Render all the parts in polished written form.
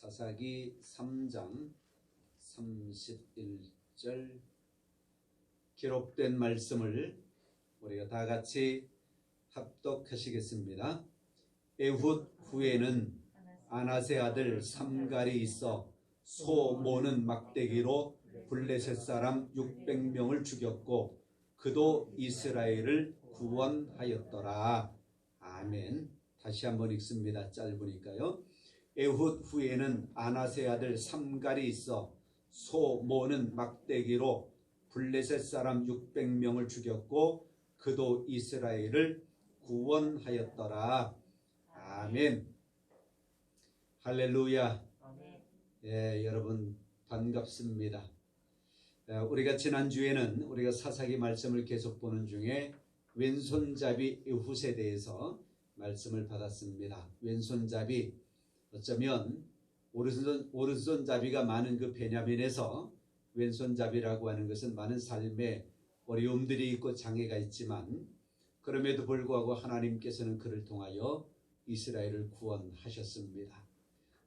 사사기 3장 31절 기록된 말씀을 우리가 다 같이 합독하시겠습니다. 에훗 후에는 아낫의 아들 삼갈이 있어 소 모는 막대기로 블레셋 사람 600명을 죽였고 그도 이스라엘을 구원하였더라. 아멘. 다시 한번 읽습니다. 짧으니까요. 에훗 후에는 아낫의 아들 삼갈이 있어 소 모는 막대기로 블레셋 사람 600명을 죽였고 그도 이스라엘을 구원하였더라. 아멘. 할렐루야. 예, 여러분 반갑습니다. 우리가 지난주에는 우리가 사사기 말씀을 계속 보는 중에 왼손잡이 에훗에 대해서 말씀을 받았습니다. 왼손잡이, 어쩌면 오른손잡이가 많은 그 베냐민에서 왼손잡이라고 하는 것은 많은 삶에 어려움들이 있고 장애가 있지만 그럼에도 불구하고 하나님께서는 그를 통하여 이스라엘을 구원하셨습니다.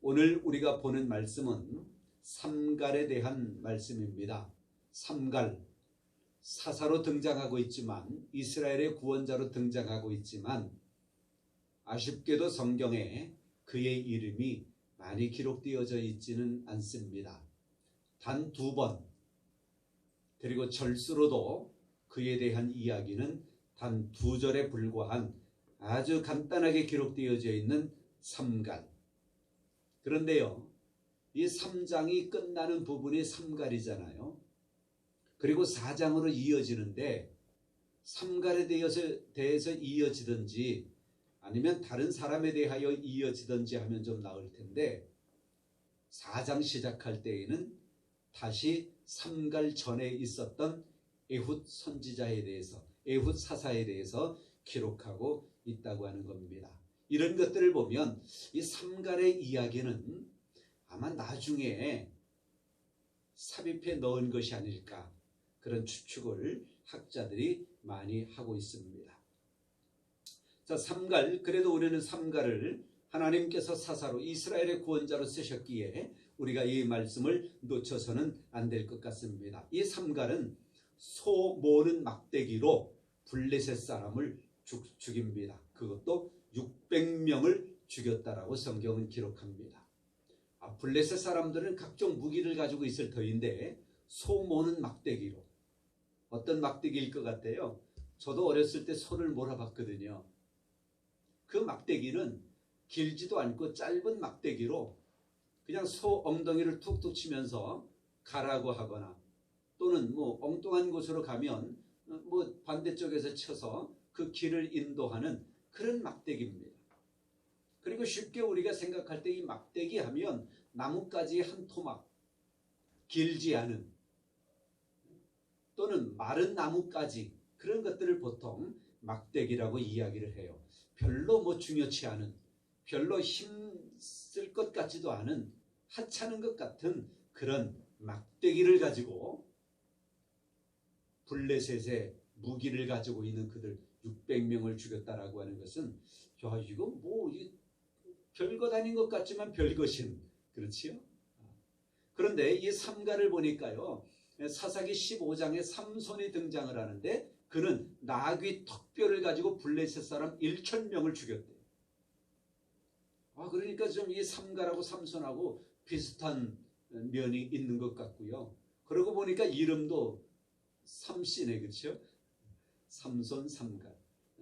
오늘 우리가 보는 말씀은 삼갈에 대한 말씀입니다. 삼갈, 사사로 등장하고 있지만 이스라엘의 구원자로 등장하고 있지만 아쉽게도 성경에 그의 이름이 많이 기록되어져 있지는 않습니다. 단 2번, 그리고 절수로도 그에 대한 이야기는 단 2절에 불과한 아주 간단하게 기록되어져 있는 삼갈. 그런데요, 이 3장이 끝나는 부분이 삼갈이잖아요. 그리고 4장으로 이어지는데 삼갈에 대해서 이어지든지 아니면 다른 사람에 대하여 이어지든지 하면 좀 나을 텐데 4장 시작할 때에는 다시 삼갈 전에 있었던 에훗 선지자에 대해서, 에훗 사사에 대해서 기록하고 있다고 하는 겁니다. 이런 것들을 보면 이 삼갈의 이야기는 아마 나중에 삽입해 넣은 것이 아닐까, 그런 추측을 학자들이 많이 하고 있습니다. 자, 삼갈, 그래도 우리는 삼갈을 하나님께서 사사로 이스라엘의 구원자로 쓰셨기에 우리가 이 말씀을 놓쳐서는 안 될 것 같습니다. 이 삼갈은 소 모는 막대기로 블레셋 사람을 죽입니다. 그것도 600명을 죽였다라고 성경은 기록합니다. 블레셋 사람들은 각종 무기를 가지고 있을 터인데 소 모는 막대기로, 어떤 막대기일 것 같아요? 저도 어렸을 때 소를 몰아봤거든요. 그 막대기는 길지도 않고 짧은 막대기로 그냥 소 엉덩이를 툭툭 치면서 가라고 하거나 또는 뭐 엉뚱한 곳으로 가면 뭐 반대쪽에서 쳐서 그 길을 인도하는 그런 막대기입니다. 그리고 쉽게 우리가 생각할 때 이 막대기 하면 나뭇가지 한 토막, 길지 않은 또는 마른 나뭇가지, 그런 것들을 보통 막대기라고 이야기를 해요. 별로 뭐 중요치 않은, 별로 힘쓸 것 같지도 않은, 하찮은 것 같은 그런 막대기를 가지고 블레셋의 무기를 가지고 있는 그들 600명을 죽였다라고 하는 것은, 야, 이거 뭐 별것 아닌 것 같지만 별것인, 그렇지요? 그런데 이 삼갈을 보니까요, 사사기 15장에 삼손이 등장을 하는데 그는 나귀 턱뼈를 가지고 블레셋 사람 1000명을 죽였대요. 그러니까 좀 이 삼갈하고 삼손하고 비슷한 면이 있는 것 같고요. 그러고 보니까 이름도 삼씨네, 그렇죠? 삼손, 삼갈.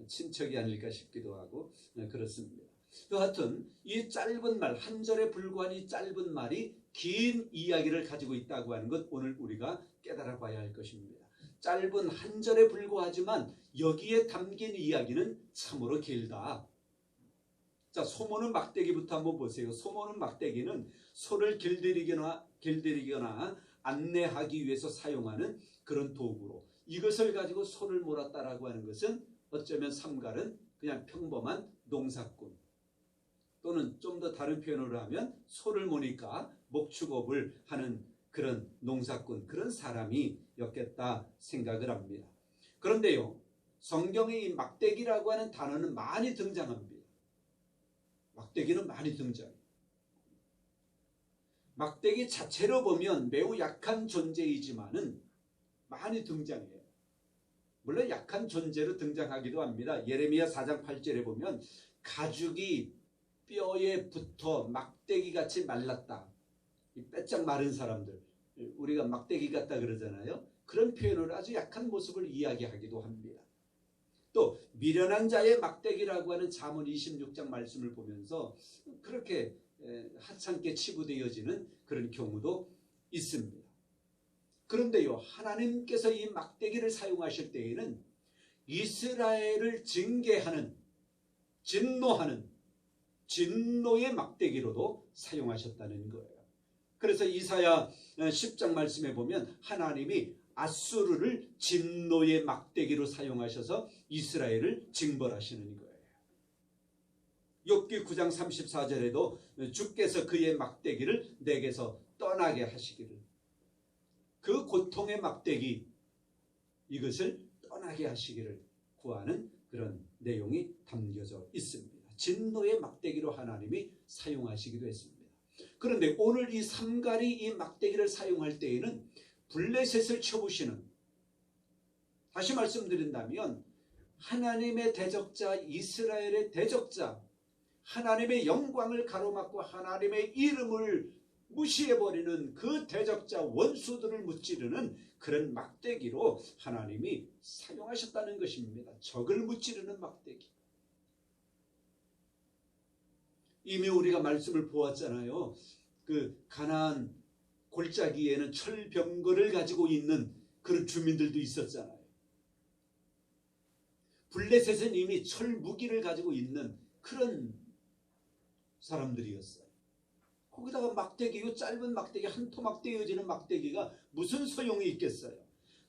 친척이 아닐까 싶기도 하고 그렇습니다. 여하튼 이 짧은 말, 한 절에 불과한 이 짧은 말이 긴 이야기를 가지고 있다고 하는 것, 오늘 우리가 깨달아 봐야 할 것입니다. 짧은 한 절에 불과하지만 여기에 담긴 이야기는 참으로 길다. 자, 소모는 막대기부터 한번 보세요. 소모는 막대기는 소를 길들이거나 안내하기 위해서 사용하는 그런 도구로, 이것을 가지고 소를 몰았다라고 하는 것은 어쩌면 삼갈은 그냥 평범한 농사꾼, 또는 좀 더 다른 표현으로 하면 소를 모니까 목축업을 하는 그런 농사꾼, 그런 사람이었겠다 생각을 합니다. 그런데요, 성경에 이 막대기라고 하는 단어는 많이 등장합니다. 막대기는 많이 등장해요. 막대기 자체로 보면 매우 약한 존재이지만은 많이 등장해요. 물론 약한 존재로 등장하기도 합니다. 예레미야 4장 8절에 보면 가죽이 뼈에 붙어 막대기같이 말랐다. 이 빼짝 마른 사람들, 우리가 막대기 같다 그러잖아요. 그런 표현으로 아주 약한 모습을 이야기하기도 합니다. 또 미련한 자의 막대기라고 하는 잠언 26장 말씀을 보면서 그렇게 하찮게 치부되어지는 그런 경우도 있습니다. 그런데요, 하나님께서 이 막대기를 사용하실 때에는 이스라엘을 징계하는, 진노하는 진노의 막대기로도 사용하셨다는 거예요. 그래서 이사야 10장 말씀에 보면 하나님이 아수르를 진노의 막대기로 사용하셔서 이스라엘을 징벌하시는 거예요. 욥기 9장 34절에도 주께서 그의 막대기를 내게서 떠나게 하시기를, 그 고통의 막대기 이것을 떠나게 하시기를 구하는 그런 내용이 담겨져 있습니다. 진노의 막대기로 하나님이 사용하시기도 했습니다. 그런데 오늘 이 삼갈이 이 막대기를 사용할 때에는 블레셋을 쳐부시는, 다시 말씀드린다면 하나님의 대적자, 이스라엘의 대적자, 하나님의 영광을 가로막고 하나님의 이름을 무시해버리는 그 대적자 원수들을 무찌르는 그런 막대기로 하나님이 사용하셨다는 것입니다. 적을 무찌르는 막대기. 이미 우리가 말씀을 보았잖아요. 그 가나안 골짜기에는 철병거를 가지고 있는 그런 주민들도 있었잖아요. 블레셋은 이미 철 무기를 가지고 있는 그런 사람들이었어요. 거기다가 막대기, 이 짧은 막대기, 한 토막 떼어지는 막대기가 무슨 소용이 있겠어요.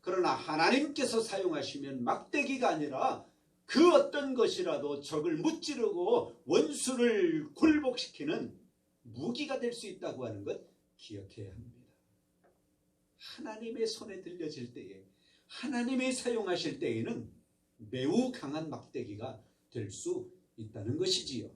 그러나 하나님께서 사용하시면 막대기가 아니라 그 어떤 것이라도 적을 무찌르고 원수를 굴복시키는 무기가 될 수 있다고 하는 것 기억해야 합니다. 하나님의 손에 들려질 때에, 하나님이 사용하실 때에는 매우 강한 막대기가 될 수 있다는 것이지요.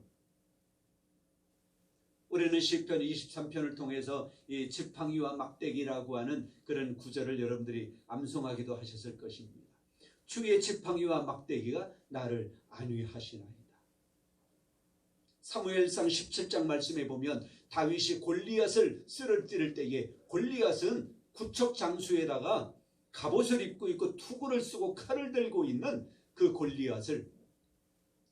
우리는 시편 23편을 통해서 이 지팡이와 막대기라고 하는 그런 구절을 여러분들이 암송하기도 하셨을 것입니다. 주의 지팡이와 막대기가 나를 안위하시나이다. 사무엘상 17장 말씀에 보면 다윗이 골리앗을 쓰러뜨릴 때에 골리앗은 구척 장수에다가 갑옷을 입고 있고 투구를 쓰고 칼을 들고 있는 그 골리앗을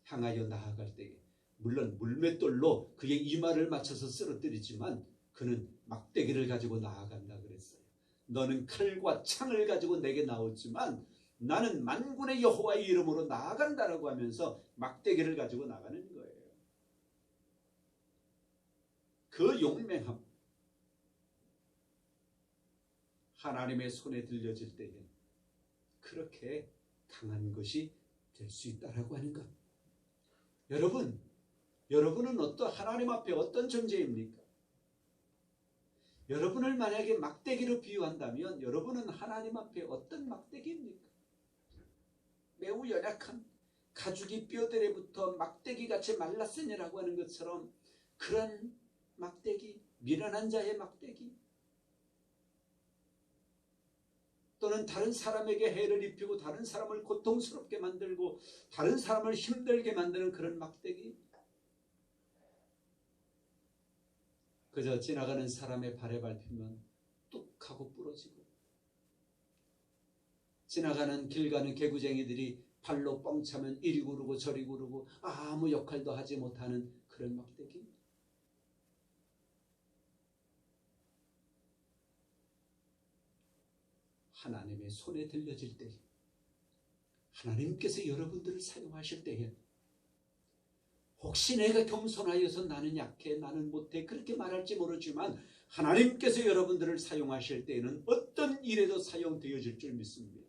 향하여 나아갈 때에, 물론 물맷돌로 그의 이마를 맞춰서 쓰러뜨리지만 그는 막대기를 가지고 나아간다 그랬어요. 너는 칼과 창을 가지고 내게 나왔지만 나는 만군의 여호와의 이름으로 나아간다라고 하면서 막대기를 가지고 나가는 거예요. 그 용맹함, 하나님의 손에 들려질 때에 그렇게 강한 것이 될 수 있다라고 하는 것. 여러분은 하나님 앞에 어떤 존재입니까? 여러분을 만약에 막대기로 비유한다면 여러분은 하나님 앞에 어떤 막대기입니까? 매우 연약한 가죽이 뼈들에 붙어 막대기같이 말랐으니라고 하는 것처럼 그런 막대기, 미련한 자의 막대기, 또는 다른 사람에게 해를 입히고 다른 사람을 고통스럽게 만들고 다른 사람을 힘들게 만드는 그런 막대기, 그저 지나가는 사람의 발에 밟히면 뚝 하고 부러지고, 지나가는 길 가는 개구쟁이들이 발로 뻥 차면 이리 구르고 저리 구르고 아무 역할도 하지 못하는 그런 막대기. 하나님의 손에 들려질 때, 하나님께서 여러분들을 사용하실 때에 혹시 내가 겸손하여서 나는 약해, 나는 못해 그렇게 말할지 모르지만 하나님께서 여러분들을 사용하실 때에는 어떤 일에도 사용되어질 줄 믿습니다.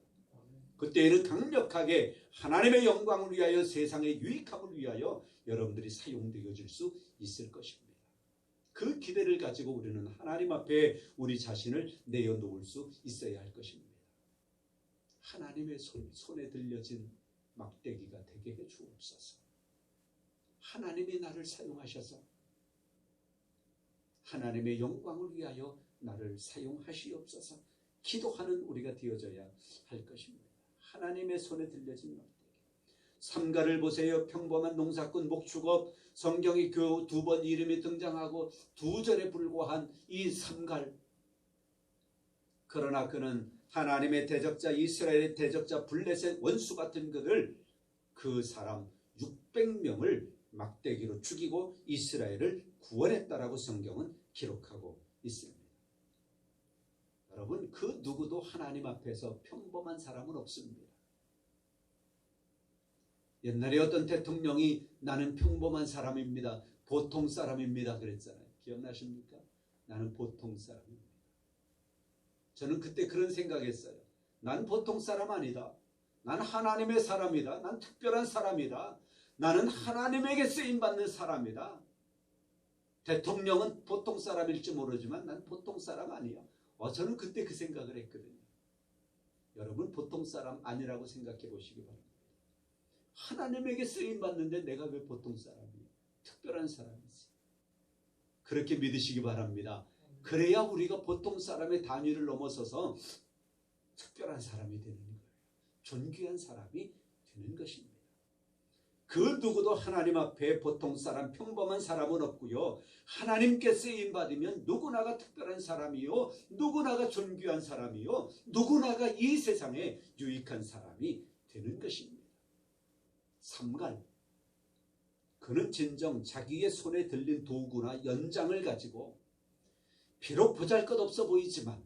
그때에는 강력하게 하나님의 영광을 위하여, 세상의 유익함을 위하여 여러분들이 사용되어질 수 있을 것입니다. 그 기대를 가지고 우리는 하나님 앞에 우리 자신을 내어놓을 수 있어야 할 것입니다. 하나님의 손에 들려진 막대기가 되게 해 주옵소서. 하나님이 나를 사용하셔서 하나님의 영광을 위하여 나를 사용하시옵소서 기도하는 우리가 되어져야 할 것입니다. 하나님의 손에 들려진 막대기. 삼가를 보세요. 평범한 농사꾼 목축업, 성경에 그 2번 이름이 등장하고 2절에 불과한 이 삼갈. 그러나 그는 하나님의 대적자, 이스라엘의 대적자 블레셋 원수 같은 그들, 그 사람 600명을 막대기로 죽이고 이스라엘을 구원했다라고 성경은 기록하고 있습니다. 여러분, 그 누구도 하나님 앞에서 평범한 사람은 없습니다. 옛날에 어떤 대통령이 나는 평범한 사람입니다, 보통 사람입니다 그랬잖아요. 기억나십니까? 나는 보통 사람입니다. 저는 그때 그런 생각했어요. 난 보통 사람 아니다. 난 하나님의 사람이다. 난 특별한 사람이다. 나는 하나님에게 쓰임받는 사람이다. 대통령은 보통 사람일지 모르지만 난 보통 사람 아니야. 저는 그때 그 생각을 했거든요. 여러분, 보통 사람 아니라고 생각해 보시기 바랍니다. 하나님에게 쓰임받는데 내가 왜 보통 사람이야? 특별한 사람이지. 그렇게 믿으시기 바랍니다. 그래야 우리가 보통 사람의 단위를 넘어서서 특별한 사람이 되는 거예요. 존귀한 사람이 되는 것입니다. 그 누구도 하나님 앞에 보통 사람, 평범한 사람은 없고요. 하나님께 쓰임받으면 누구나가 특별한 사람이요, 누구나가 존귀한 사람이요, 누구나가 이 세상에 유익한 사람이 되는 것입니다. 삼갈. 그는 진정 자기의 손에 들린 도구나 연장을 가지고 비록 보잘것없어 보이지만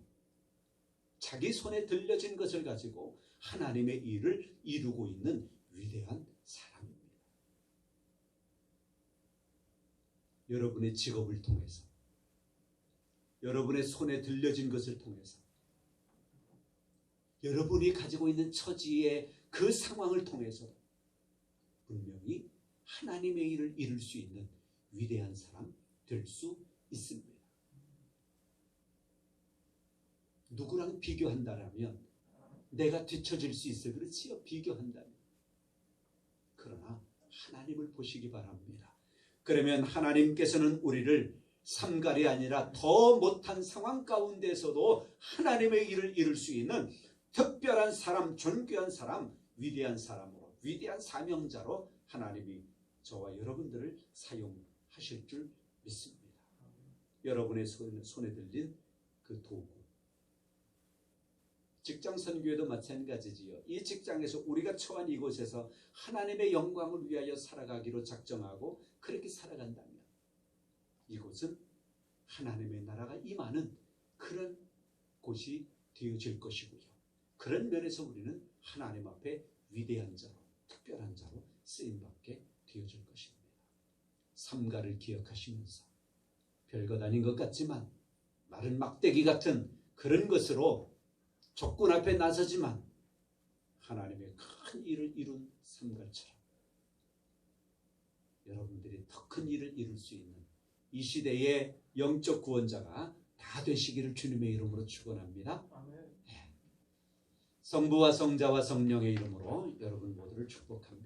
자기 손에 들려진 것을 가지고 하나님의 일을 이루고 있는 위대한 사람입니다. 여러분의 직업을 통해서, 여러분의 손에 들려진 것을 통해서, 여러분이 가지고 있는 처지의 그 상황을 통해서 분명히 하나님의 일을 이룰 수 있는 위대한 사람 될 수 있습니다. 누구랑 비교한다라면 내가 뒤처질 수 있어요. 그렇지요? 비교한다면. 그러나 하나님을 보시기 바랍니다. 그러면 하나님께서는 우리를 삼갈이 아니라 더 못한 상황 가운데서도 하나님의 일을 이룰 수 있는 특별한 사람, 존귀한 사람, 위대한 사람으로, 위대한 사명자로 하나님이 저와 여러분들을 사용하실 줄 믿습니다. 여러분의 손에 들린 그 도구. 직장 선교에도 마찬가지지요. 이 직장에서 우리가 처한 이곳에서 하나님의 영광을 위하여 살아가기로 작정하고 그렇게 살아간다면 이곳은 하나님의 나라가 임하는 그런 곳이 되어질 것이고요. 그런 면에서 우리는 하나님 앞에 위대한 자로, 특별한 자로 쓰임받게 되어질 것입니다. 삼가를 기억하시면서 별것 아닌 것 같지만 마른 막대기 같은 그런 것으로 적군 앞에 나서지만 하나님의 큰 일을 이룬 삼갈처럼 여러분들이 더 큰 일을 이룰 수 있는 이 시대의 영적 구원자가 다 되시기를 주님의 이름으로 축원합니다. 네. 성부와 성자와 성령의 이름으로 여러분 모두를 축복합니다.